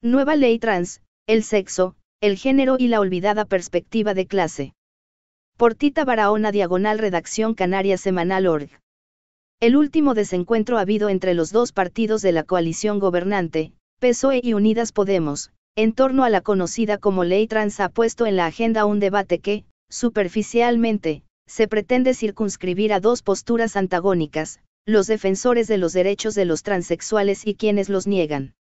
Nueva ley trans, el sexo, el género y la olvidada perspectiva de clase. Por Tita Barahona /redacción Canaria Semanal org. El último desencuentro habido entre los dos partidos de la coalición gobernante, PSOE y Unidas Podemos, en torno a la conocida como ley trans ha puesto en la agenda un debate que, superficialmente, se pretende circunscribir a dos posturas antagónicas, los defensores de los derechos de los transexuales y quienes los niegan.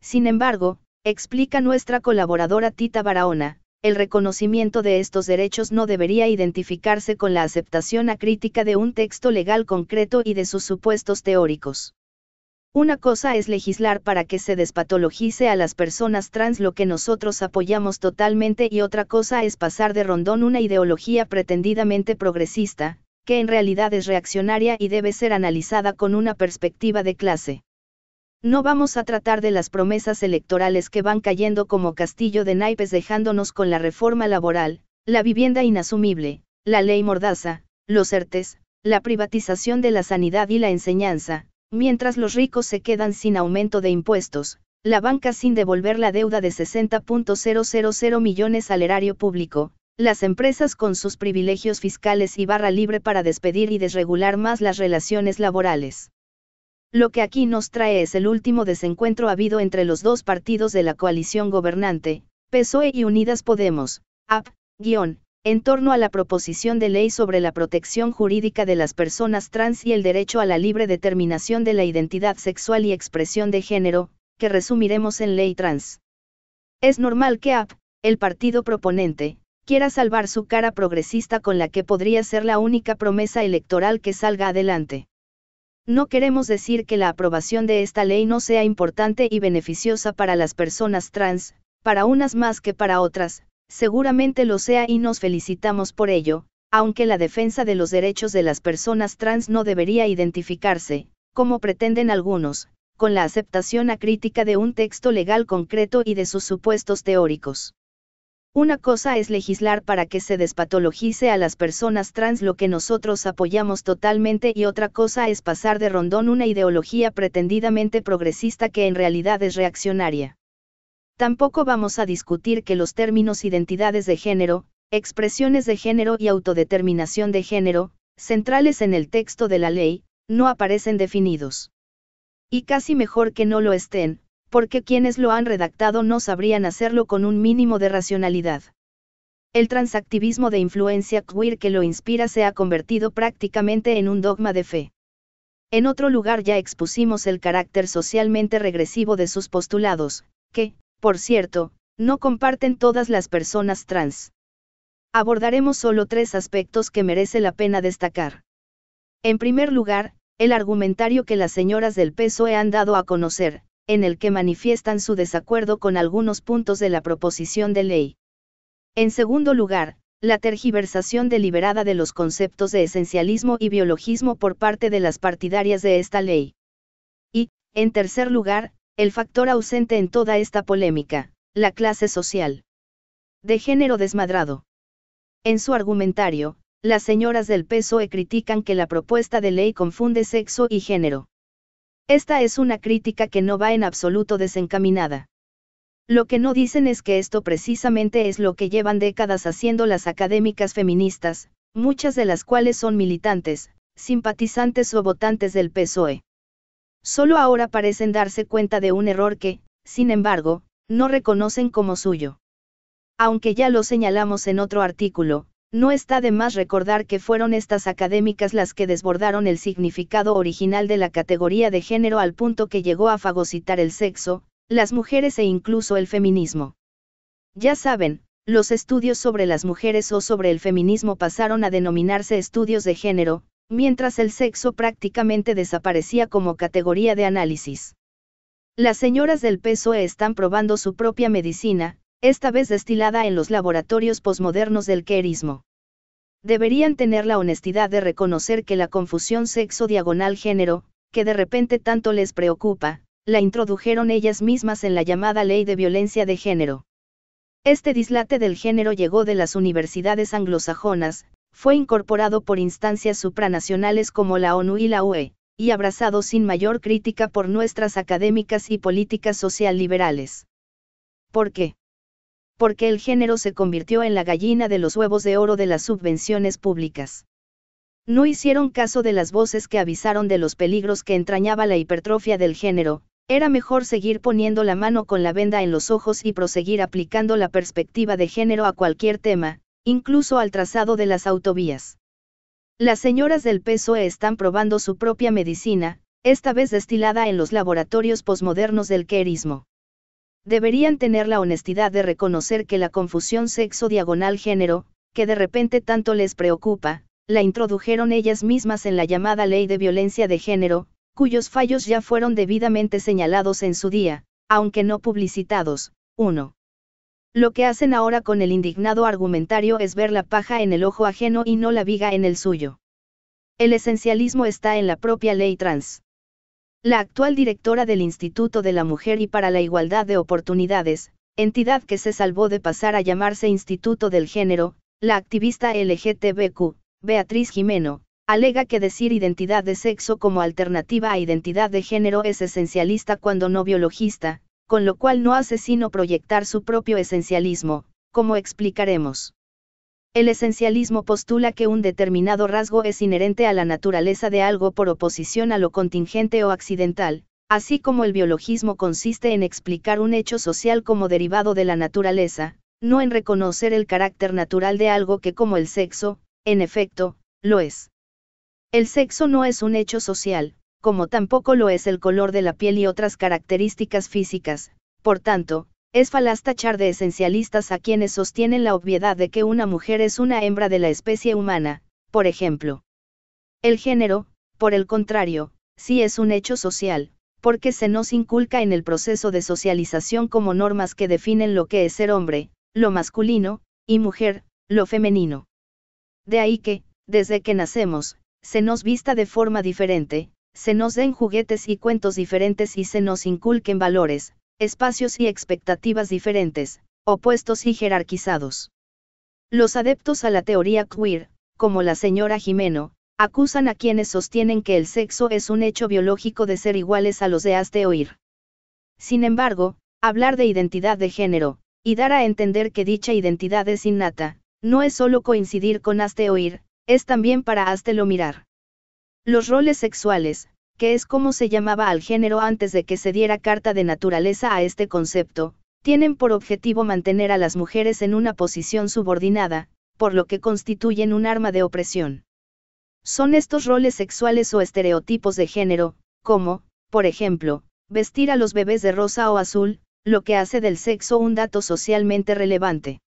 Sin embargo, explica nuestra colaboradora Tita Barahona, el reconocimiento de estos derechos no debería identificarse con la aceptación acrítica de un texto legal concreto y de sus supuestos teóricos. Una cosa es legislar para que se despatologice a las personas trans, lo que nosotros apoyamos totalmente, y otra cosa es pasar de rondón una ideología pretendidamente progresista, que en realidad es reaccionaria y debe ser analizada con una perspectiva de clase. No vamos a tratar de las promesas electorales que van cayendo como castillo de naipes, dejándonos con la reforma laboral, la vivienda inasumible, la ley mordaza, los ERTES, la privatización de la sanidad y la enseñanza, mientras los ricos se quedan sin aumento de impuestos, la banca sin devolver la deuda de 60.000 millones al erario público, las empresas con sus privilegios fiscales y barra libre para despedir y desregular más las relaciones laborales. Lo que aquí nos trae es el último desencuentro habido entre los dos partidos de la coalición gobernante, PSOE y Unidas Podemos, AP, en torno a la proposición de ley sobre la protección jurídica de las personas trans y el derecho a la libre determinación de la identidad sexual y expresión de género, que resumiremos en ley trans. Es normal que AP, el partido proponente, quiera salvar su cara progresista con la que podría ser la única promesa electoral que salga adelante. No queremos decir que la aprobación de esta ley no sea importante y beneficiosa para las personas trans, para unas más que para otras, seguramente lo sea y nos felicitamos por ello, aunque la defensa de los derechos de las personas trans no debería identificarse, como pretenden algunos, con la aceptación acrítica de un texto legal concreto y de sus supuestos teóricos. Una cosa es legislar para que se despatologice a las personas trans, lo que nosotros apoyamos totalmente, y otra cosa es pasar de rondón una ideología pretendidamente progresista que en realidad es reaccionaria. Tampoco vamos a discutir que los términos identidades de género, expresiones de género y autodeterminación de género, centrales en el texto de la ley, no aparecen definidos. Y casi mejor que no lo estén, porque quienes lo han redactado no sabrían hacerlo con un mínimo de racionalidad. El transactivismo de influencia queer que lo inspira se ha convertido prácticamente en un dogma de fe. En otro lugar ya expusimos el carácter socialmente regresivo de sus postulados, que, por cierto, no comparten todas las personas trans. Abordaremos solo 3 aspectos que merece la pena destacar. En primer lugar, el argumentario que las señoras del PSOE han dado a conocer, en el que manifiestan su desacuerdo con algunos puntos de la proposición de ley. En segundo lugar, la tergiversación deliberada de los conceptos de esencialismo y biologismo por parte de las partidarias de esta ley. Y, en tercer lugar, el factor ausente en toda esta polémica, la clase social. De género desmadrado. En su argumentario, las señoras del PSOE critican que la propuesta de ley confunde sexo y género. Esta es una crítica que no va en absoluto desencaminada. Lo que no dicen es que esto precisamente es lo que llevan décadas haciendo las académicas feministas, muchas de las cuales son militantes, simpatizantes o votantes del PSOE. Solo ahora parecen darse cuenta de un error que, sin embargo, no reconocen como suyo. Aunque ya lo señalamos en otro artículo, no está de más recordar que fueron estas académicas las que desbordaron el significado original de la categoría de género al punto que llegó a fagocitar el sexo, las mujeres e incluso el feminismo. Ya saben, los estudios sobre las mujeres o sobre el feminismo pasaron a denominarse estudios de género, mientras el sexo prácticamente desaparecía como categoría de análisis. Las señoras del PSOE están probando su propia medicina, esta vez destilada en los laboratorios posmodernos del queerismo. Deberían tener la honestidad de reconocer que la confusión sexo-género, que de repente tanto les preocupa, la introdujeron ellas mismas en la llamada Ley de Violencia de Género. Este dislate del género llegó de las universidades anglosajonas, fue incorporado por instancias supranacionales como la ONU y la UE, y abrazado sin mayor crítica por nuestras académicas y políticas social liberales. ¿Por qué? Porque el género se convirtió en la gallina de los huevos de oro de las subvenciones públicas. No hicieron caso de las voces que avisaron de los peligros que entrañaba la hipertrofia del género. Era mejor seguir poniendo la mano con la venda en los ojos y proseguir aplicando la perspectiva de género a cualquier tema, incluso al trazado de las autovías. Las señoras del PSOE están probando su propia medicina, esta vez destilada en los laboratorios posmodernos del queerismo. Deberían tener la honestidad de reconocer que la confusión sexo-género, que de repente tanto les preocupa, la introdujeron ellas mismas en la llamada Ley de Violencia de Género, cuyos fallos ya fueron debidamente señalados en su día, aunque no publicitados. 1. Lo que hacen ahora con el indignado argumentario es ver la paja en el ojo ajeno y no la viga en el suyo. El esencialismo está en la propia ley trans. La actual directora del Instituto de la Mujer y para la Igualdad de Oportunidades, entidad que se salvó de pasar a llamarse Instituto del Género, la activista LGTBQ, Beatriz Gimeno, alega que decir identidad de sexo como alternativa a identidad de género es esencialista cuando no biologista, con lo cual no hace sino proyectar su propio esencialismo, como explicaremos. El esencialismo postula que un determinado rasgo es inherente a la naturaleza de algo por oposición a lo contingente o accidental, así como el biologismo consiste en explicar un hecho social como derivado de la naturaleza, no en reconocer el carácter natural de algo que como el sexo, en efecto, lo es. El sexo no es un hecho social, como tampoco lo es el color de la piel y otras características físicas, por tanto, es falaz tachar de esencialistas a quienes sostienen la obviedad de que una mujer es una hembra de la especie humana, por ejemplo. El género, por el contrario, sí es un hecho social, porque se nos inculca en el proceso de socialización como normas que definen lo que es ser hombre, lo masculino, y mujer, lo femenino. De ahí que, desde que nacemos, se nos vista de forma diferente, se nos den juguetes y cuentos diferentes y se nos inculquen valores, espacios y expectativas diferentes, opuestos y jerarquizados. Los adeptos a la teoría queer, como la señora Gimeno, acusan a quienes sostienen que el sexo es un hecho biológico de ser iguales a los de hazte oír. Sin embargo, hablar de identidad de género, y dar a entender que dicha identidad es innata, no es solo coincidir con hazte oír, es también para háztelo mirar. Los roles sexuales, que es como se llamaba al género antes de que se diera carta de naturaleza a este concepto, tienen por objetivo mantener a las mujeres en una posición subordinada, por lo que constituyen un arma de opresión. Son estos roles sexuales o estereotipos de género, como, por ejemplo, vestir a los bebés de rosa o azul, lo que hace del sexo un dato socialmente relevante.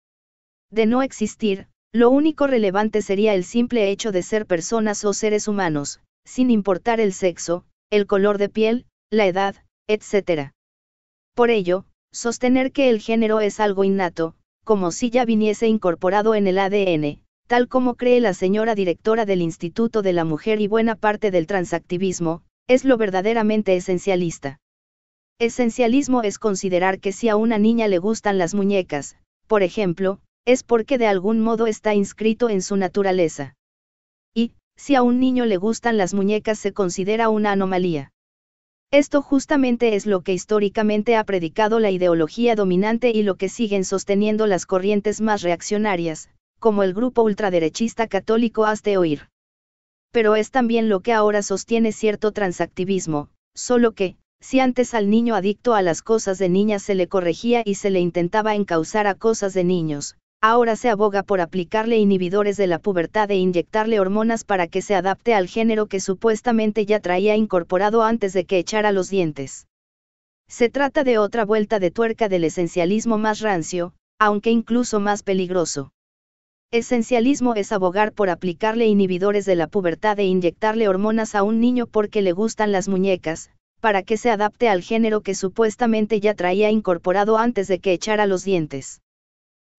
De no existir, lo único relevante sería el simple hecho de ser personas o seres humanos, sin importar el sexo, el color de piel, la edad, etc. Por ello, sostener que el género es algo innato, como si ya viniese incorporado en el ADN, tal como cree la señora directora del Instituto de la Mujer y buena parte del transactivismo, es lo verdaderamente esencialista. Esencialismo es considerar que si a una niña le gustan las muñecas, por ejemplo, es porque de algún modo está inscrito en su naturaleza. Y, si a un niño le gustan las muñecas se considera una anomalía. Esto justamente es lo que históricamente ha predicado la ideología dominante y lo que siguen sosteniendo las corrientes más reaccionarias, como el grupo ultraderechista católico Hazte Oír. Pero es también lo que ahora sostiene cierto transactivismo, solo que, si antes al niño adicto a las cosas de niñas se le corregía y se le intentaba encauzar a cosas de niños, ahora se aboga por aplicarle inhibidores de la pubertad e inyectarle hormonas para que se adapte al género que supuestamente ya traía incorporado antes de que echara los dientes. Se trata de otra vuelta de tuerca del esencialismo más rancio, aunque incluso más peligroso. Esencialismo es abogar por aplicarle inhibidores de la pubertad e inyectarle hormonas a un niño porque le gustan las muñecas, para que se adapte al género que supuestamente ya traía incorporado antes de que echara los dientes.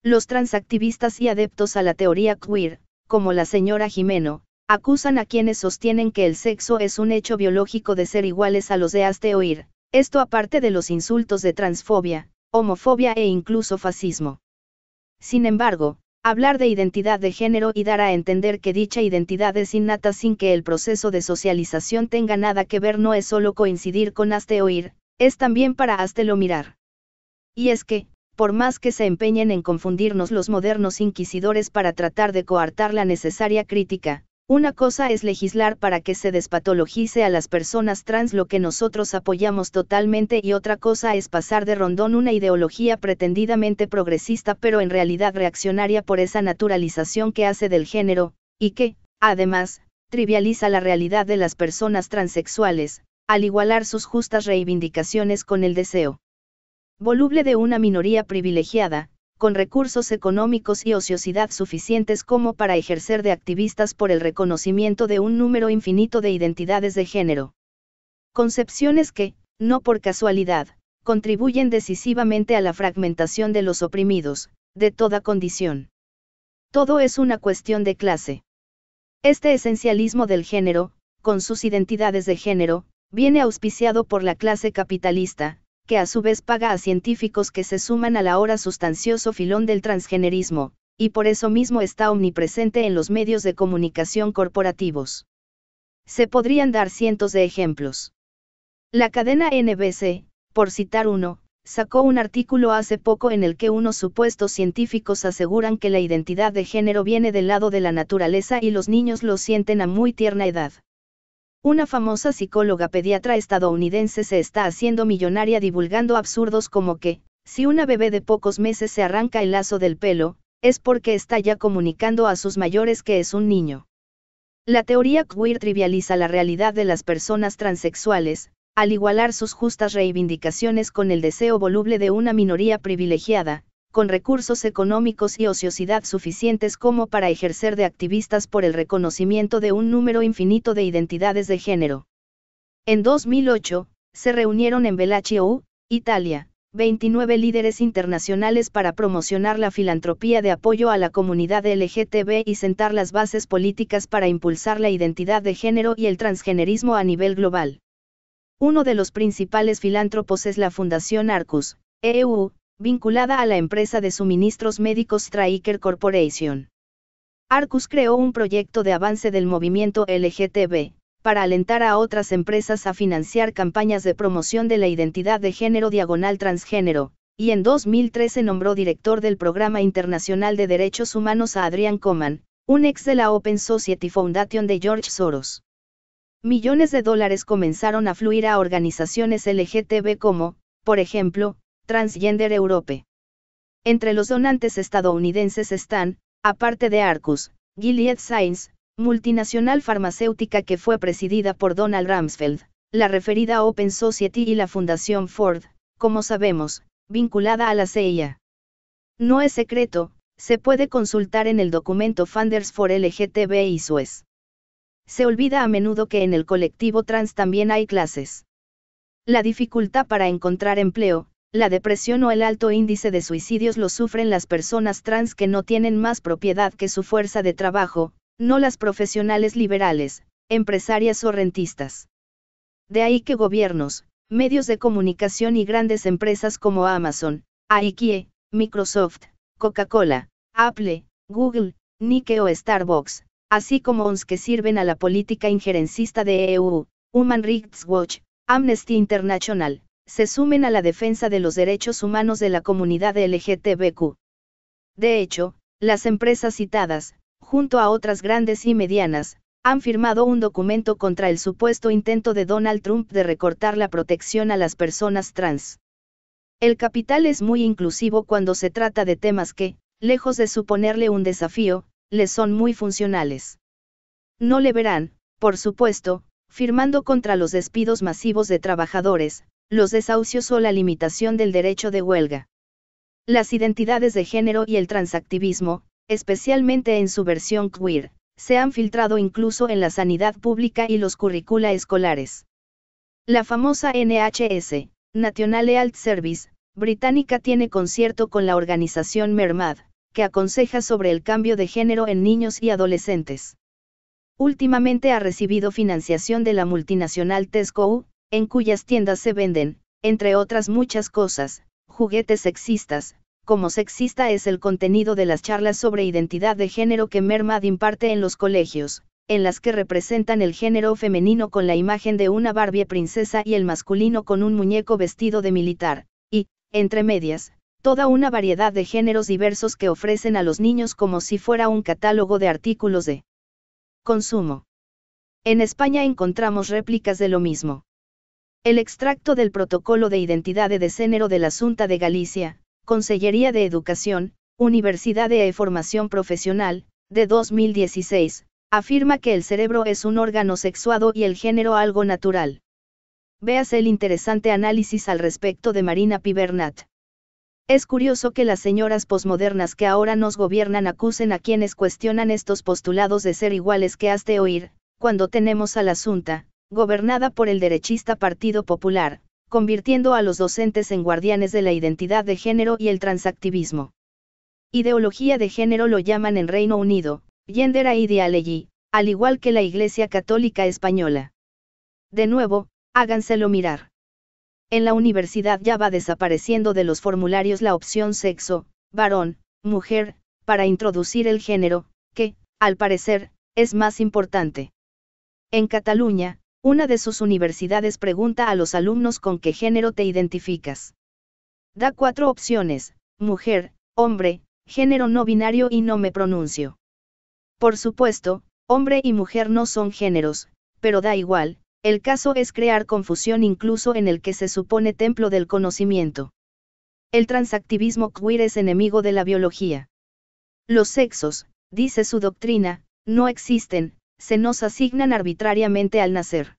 Los transactivistas y adeptos a la teoría queer, como la señora Gimeno, acusan a quienes sostienen que el sexo es un hecho biológico de ser iguales a los de hazte oír, esto aparte de los insultos de transfobia, homofobia e incluso fascismo. Sin embargo, hablar de identidad de género y dar a entender que dicha identidad es innata sin que el proceso de socialización tenga nada que ver no es solo coincidir con hazte oír, es también para háztelo mirar. Y es que, por más que se empeñen en confundirnos los modernos inquisidores para tratar de coartar la necesaria crítica, una cosa es legislar para que se despatologice a las personas trans, lo que nosotros apoyamos totalmente, y otra cosa es pasar de rondón una ideología pretendidamente progresista pero en realidad reaccionaria por esa naturalización que hace del género, y que, además, trivializa la realidad de las personas transexuales, al igualar sus justas reivindicaciones con el deseo voluble de una minoría privilegiada, con recursos económicos y ociosidad suficientes como para ejercer de activistas por el reconocimiento de un número infinito de identidades de género. Concepciones que, no por casualidad, contribuyen decisivamente a la fragmentación de los oprimidos, de toda condición. Todo es una cuestión de clase. Este esencialismo del género, con sus identidades de género, viene auspiciado por la clase capitalista, que a su vez paga a científicos que se suman al ahora sustancioso filón del transgenerismo, y por eso mismo está omnipresente en los medios de comunicación corporativos. Se podrían dar cientos de ejemplos. La cadena NBC, por citar uno, sacó un artículo hace poco en el que unos supuestos científicos aseguran que la identidad de género viene del lado de la naturaleza y los niños lo sienten a muy tierna edad. Una famosa psicóloga pediatra estadounidense se está haciendo millonaria divulgando absurdos como que, si una bebé de pocos meses se arranca el lazo del pelo, es porque está ya comunicando a sus mayores que es un niño. La teoría queer trivializa la realidad de las personas transexuales, al igualar sus justas reivindicaciones con el deseo voluble de una minoría privilegiada, con recursos económicos y ociosidad suficientes como para ejercer de activistas por el reconocimiento de un número infinito de identidades de género. En 2008, se reunieron en Bellaccio, Italia, 29 líderes internacionales para promocionar la filantropía de apoyo a la comunidad LGTB y sentar las bases políticas para impulsar la identidad de género y el transgenerismo a nivel global. Uno de los principales filántropos es la Fundación Arcus, EU, vinculada a la empresa de suministros médicos Stryker Corporation. Arcus creó un proyecto de avance del movimiento LGTB, para alentar a otras empresas a financiar campañas de promoción de la identidad de género /transgénero, y en 2013 nombró director del Programa Internacional de Derechos Humanos a Adrian Coman, un ex de la Open Society Foundation de George Soros. Millones de dólares comenzaron a fluir a organizaciones LGTB como, por ejemplo, Transgender Europe. Entre los donantes estadounidenses están, aparte de Arcus, Gilead Sciences, multinacional farmacéutica que fue presidida por Donald Rumsfeld, la referida Open Society y la Fundación Ford, como sabemos, vinculada a la CIA. No es secreto, se puede consultar en el documento Funders for LGTB y SUES. Se olvida a menudo que en el colectivo trans también hay clases. La dificultad para encontrar empleo, la depresión o el alto índice de suicidios lo sufren las personas trans que no tienen más propiedad que su fuerza de trabajo, no las profesionales liberales, empresarias o rentistas. De ahí que gobiernos, medios de comunicación y grandes empresas como Amazon, IKEA, Microsoft, Coca-Cola, Apple, Google, Nike o Starbucks, así como ONGs que sirven a la política injerencista de EU, Human Rights Watch, Amnesty International, se sumen a la defensa de los derechos humanos de la comunidad LGTBQ. De hecho, las empresas citadas, junto a otras grandes y medianas, han firmado un documento contra el supuesto intento de Donald Trump de recortar la protección a las personas trans. El capital es muy inclusivo cuando se trata de temas que, lejos de suponerle un desafío, les son muy funcionales. No le verán, por supuesto, firmando contra los despidos masivos de trabajadores, los desahucios o la limitación del derecho de huelga. Las identidades de género y el transactivismo, especialmente en su versión queer, se han filtrado incluso en la sanidad pública y los currícula escolares. La famosa NHS, National Health Service, británica tiene concierto con la organización Mermad, que aconseja sobre el cambio de género en niños y adolescentes. Últimamente ha recibido financiación de la multinacional Tesco, en cuyas tiendas se venden, entre otras muchas cosas, juguetes sexistas, como sexista es el contenido de las charlas sobre identidad de género que Mermad imparte en los colegios, en las que representan el género femenino con la imagen de una Barbie princesa y el masculino con un muñeco vestido de militar, y, entre medias, toda una variedad de géneros diversos que ofrecen a los niños como si fuera un catálogo de artículos de consumo. En España encontramos réplicas de lo mismo. El extracto del Protocolo de Identidad de Género de la Xunta de Galicia, Consellería de Educación, Universidad de Formación Profesional, de 2016, afirma que el cerebro es un órgano sexuado y el género algo natural. Véase el interesante análisis al respecto de Marina Pibernat. Es curioso que las señoras posmodernas que ahora nos gobiernan acusen a quienes cuestionan estos postulados de ser iguales que has de oír, cuando tenemos a la Xunta, gobernada por el derechista Partido Popular, convirtiendo a los docentes en guardianes de la identidad de género y el transactivismo. Ideología de género lo llaman en Reino Unido, Gender Ideology, al igual que la Iglesia Católica Española. De nuevo, háganselo mirar. En la universidad ya va desapareciendo de los formularios la opción sexo, varón, mujer, para introducir el género, que, al parecer, es más importante. En Cataluña, una de sus universidades pregunta a los alumnos con qué género te identificas. Da 4 opciones: mujer, hombre, género no binario y no me pronuncio. Por supuesto, hombre y mujer no son géneros, pero da igual, el caso es crear confusión incluso en el que se supone templo del conocimiento. El transactivismo queer es enemigo de la biología. Los sexos, dice su doctrina, no existen, se nos asignan arbitrariamente al nacer.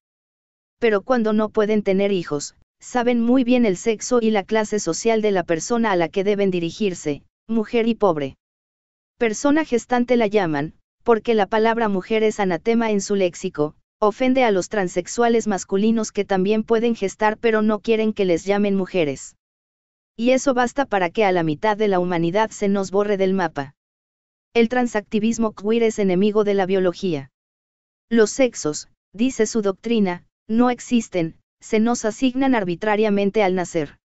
Pero cuando no pueden tener hijos, saben muy bien el sexo y la clase social de la persona a la que deben dirigirse, mujer y pobre. Persona gestante la llaman, porque la palabra mujer es anatema en su léxico, ofende a los transexuales masculinos que también pueden gestar pero no quieren que les llamen mujeres. Y eso basta para que a la mitad de la humanidad se nos borre del mapa. El transactivismo queer es enemigo de la biología. Los sexos, dice su doctrina, no existen, se nos asignan arbitrariamente al nacer.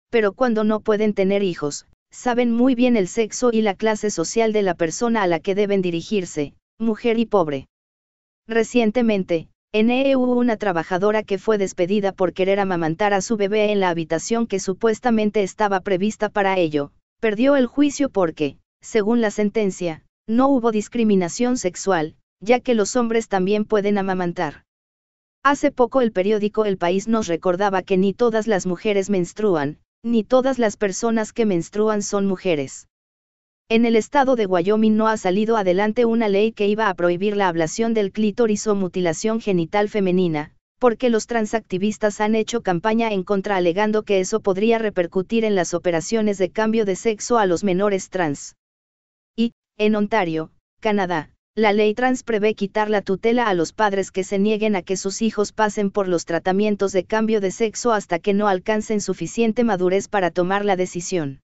Pero cuando no pueden tener hijos, saben muy bien el sexo y la clase social de la persona a la que deben dirigirse, mujer y pobre. Recientemente, en hubo una trabajadora que fue despedida por querer amamantar a su bebé en la habitación que supuestamente estaba prevista para ello, perdió el juicio porque, según la sentencia, no hubo discriminación sexual, ya que los hombres también pueden amamantar. Hace poco el periódico El País nos recordaba que ni todas las mujeres menstruan, ni todas las personas que menstruan son mujeres. En el estado de Wyoming no ha salido adelante una ley que iba a prohibir la ablación del clítoris o mutilación genital femenina, porque los transactivistas han hecho campaña en contra alegando que eso podría repercutir en las operaciones de cambio de sexo a los menores trans. Y, en Ontario, Canadá, la ley trans prevé quitar la tutela a los padres que se nieguen a que sus hijos pasen por los tratamientos de cambio de sexo hasta que no alcancen suficiente madurez para tomar la decisión.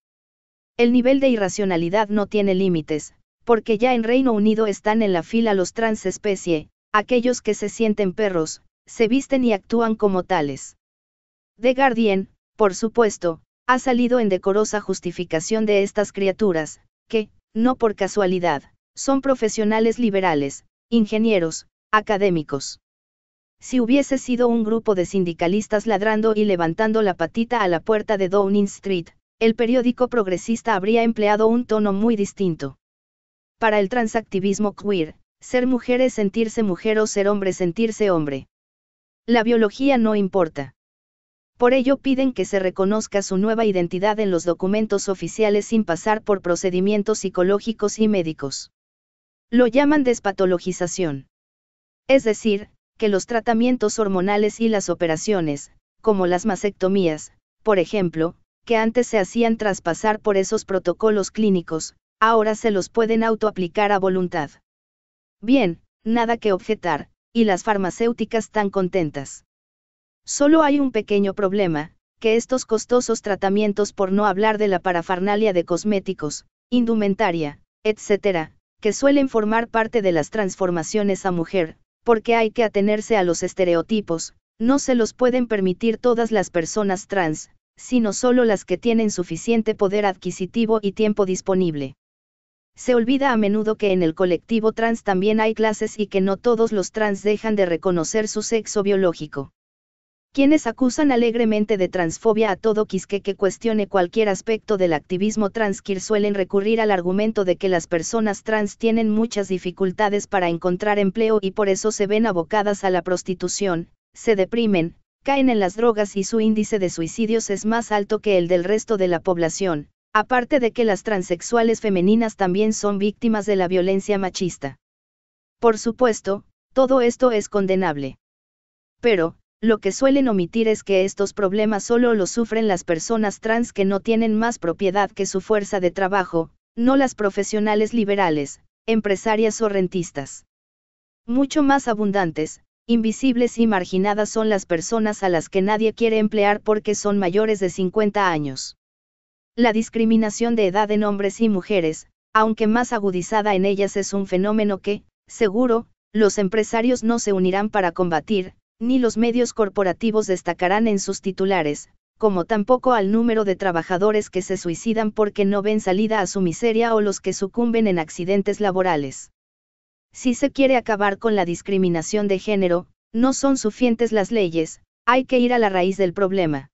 El nivel de irracionalidad no tiene límites, porque ya en Reino Unido están en la fila los transespecie, aquellos que se sienten perros, se visten y actúan como tales. The Guardian, por supuesto, ha salido en decorosa justificación de estas criaturas, que, no por casualidad, son profesionales liberales, ingenieros, académicos. Si hubiese sido un grupo de sindicalistas ladrando y levantando la patita a la puerta de Downing Street, el periódico progresista habría empleado un tono muy distinto. Para el transactivismo queer, ser mujer es sentirse mujer o ser hombre sentirse hombre. La biología no importa. Por ello piden que se reconozca su nueva identidad en los documentos oficiales sin pasar por procedimientos psicológicos y médicos. Lo llaman despatologización. Es decir, que los tratamientos hormonales y las operaciones, como las mastectomías, por ejemplo, que antes se hacían tras pasar por esos protocolos clínicos, ahora se los pueden autoaplicar a voluntad. Bien, nada que objetar, y las farmacéuticas tan contentas. Solo hay un pequeño problema, que estos costosos tratamientos, por no hablar de la parafernalia de cosméticos, indumentaria, etc., que suelen formar parte de las transformaciones a mujer, porque hay que atenerse a los estereotipos, no se los pueden permitir todas las personas trans, sino solo las que tienen suficiente poder adquisitivo y tiempo disponible. Se olvida a menudo que en el colectivo trans también hay clases y que no todos los trans dejan de reconocer su sexo biológico. quienes acusan alegremente de transfobia a todo quisque que cuestione cualquier aspecto del activismo transqueer suelen recurrir al argumento de que las personas trans tienen muchas dificultades para encontrar empleo y por eso se ven abocadas a la prostitución, se deprimen, caen en las drogas y su índice de suicidios es más alto que el del resto de la población, aparte de que las transexuales femeninas también son víctimas de la violencia machista. Por supuesto, todo esto es condenable. Pero, lo que suelen omitir es que estos problemas solo los sufren las personas trans que no tienen más propiedad que su fuerza de trabajo, no las profesionales liberales, empresarias o rentistas. Mucho más abundantes, invisibles y marginadas son las personas a las que nadie quiere emplear porque son mayores de 50 años. La discriminación de edad en hombres y mujeres, aunque más agudizada en ellas, es un fenómeno que, seguro, los empresarios no se unirán para combatir, ni los medios corporativos destacarán en sus titulares, como tampoco al número de trabajadores que se suicidan porque no ven salida a su miseria o los que sucumben en accidentes laborales. Si se quiere acabar con la discriminación de género, no son suficientes las leyes, hay que ir a la raíz del problema.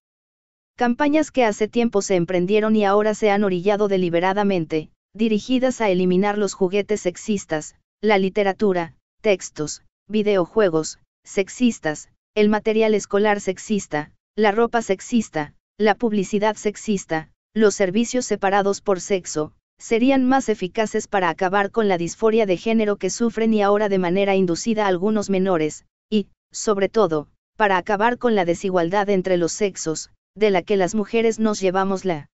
Campañas que hace tiempo se emprendieron y ahora se han orillado deliberadamente, dirigidas a eliminar los juguetes sexistas, la literatura, textos, videojuegos sexistas, el material escolar sexista, la ropa sexista, la publicidad sexista, los servicios separados por sexo, serían más eficaces para acabar con la disforia de género que sufren y ahora de manera inducida algunos menores, y, sobre todo, para acabar con la desigualdad entre los sexos, de la que las mujeres nos llevamos la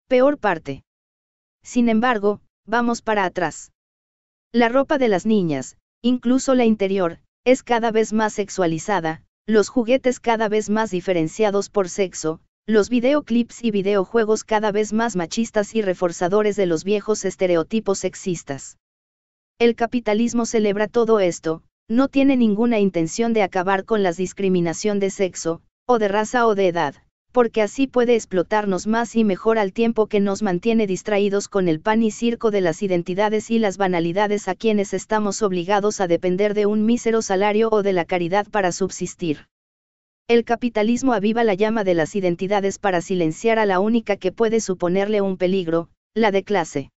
peor parte. Sin embargo, vamos para atrás. La ropa de las niñas, incluso la interior, es cada vez más sexualizada, los juguetes cada vez más diferenciados por sexo, los videoclips y videojuegos cada vez más machistas y reforzadores de los viejos estereotipos sexistas. El capitalismo celebra todo esto, no tiene ninguna intención de acabar con la discriminación de sexo, o de raza o de edad, porque así puede explotarnos más y mejor al tiempo que nos mantiene distraídos con el pan y circo de las identidades y las banalidades a quienes estamos obligados a depender de un mísero salario o de la caridad para subsistir. El capitalismo aviva la llama de las identidades para silenciar a la única que puede suponerle un peligro, la de clase.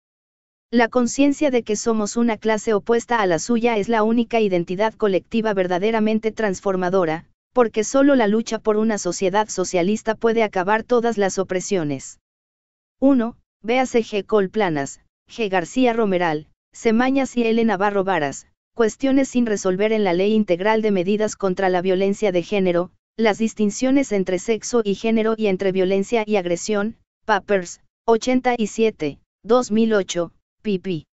La conciencia de que somos una clase opuesta a la suya es la única identidad colectiva verdaderamente transformadora, porque solo la lucha por una sociedad socialista puede acabar todas las opresiones. 1. Véase G. Col Planas, G. García Romeral, C. Mañas y L. Navarro Varas, cuestiones sin resolver en la Ley Integral de Medidas contra la Violencia de Género, las distinciones entre sexo y género y entre violencia y agresión, Papers, 87, 2008, pp.